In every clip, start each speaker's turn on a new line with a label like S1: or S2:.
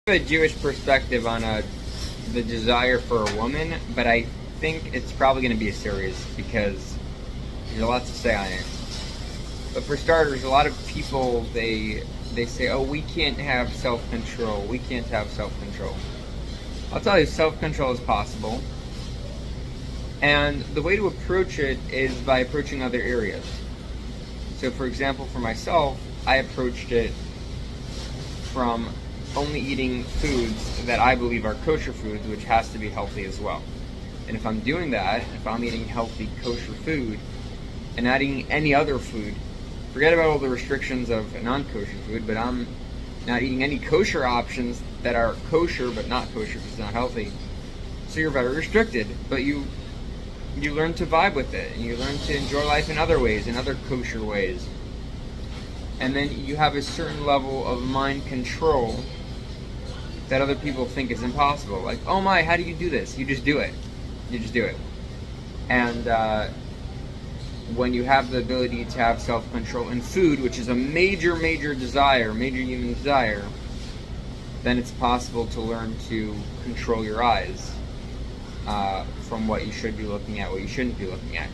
S1: A Jewish perspective on the desire for a woman, but I think it's probably going to be a series because there's a lot to say on it. But for starters, a lot of people they say, "Oh, we can't have self-control. We can't have self-control." I'll tell you, self-control is possible, and the way to approach it is by approaching other areas. So, for example, for myself, I approached it from only eating foods that I believe are kosher foods, which has to be healthy as well. And if I'm doing that, if I'm eating healthy kosher food and not eating any other food, forget about all the restrictions of a non-kosher food, but I'm not eating any kosher options that are kosher but not kosher because it's not healthy. So you're very restricted, but you learn to vibe with it, and you learn to enjoy life in other ways, in other kosher ways. And then you have a certain level of mind control that other people think is impossible. Like, oh my, how do you do this? You just do it. You just do it. And when you have the ability to have self-control in food, which is a major desire, major human desire, then it's possible to learn to control your eyes from what you should be looking at, what you shouldn't be looking at.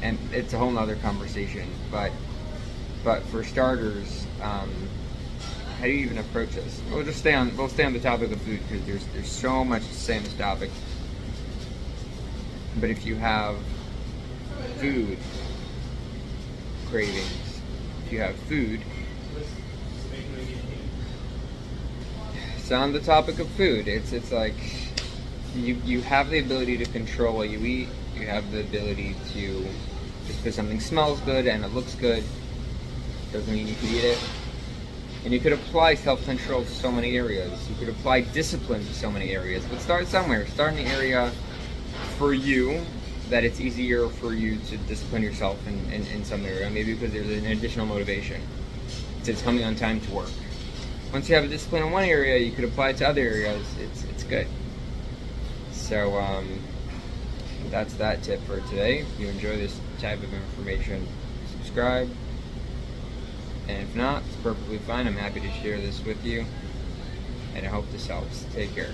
S1: And it's a whole nother conversation. But for starters, how do you even approach this? We'll stay on the topic of food because there's so much to say on this topic. But if you have food cravings, if you have food, so on the topic of food, it's like you have the ability to control what you eat. You have the ability to, just because something smells good and it looks good, doesn't mean you can eat it. And you could apply self-control to so many areas. You could apply discipline to so many areas. But start somewhere. Start in the area for you that it's easier for you to discipline yourself in some area. Maybe because there's an additional motivation. It's coming on time to work. Once you have a discipline in one area, you could apply it to other areas. It's good. So that's that tip for today. If you enjoy this type of information, subscribe. And if not, it's perfectly fine. I'm happy to share this with you. And I hope this helps. Take care.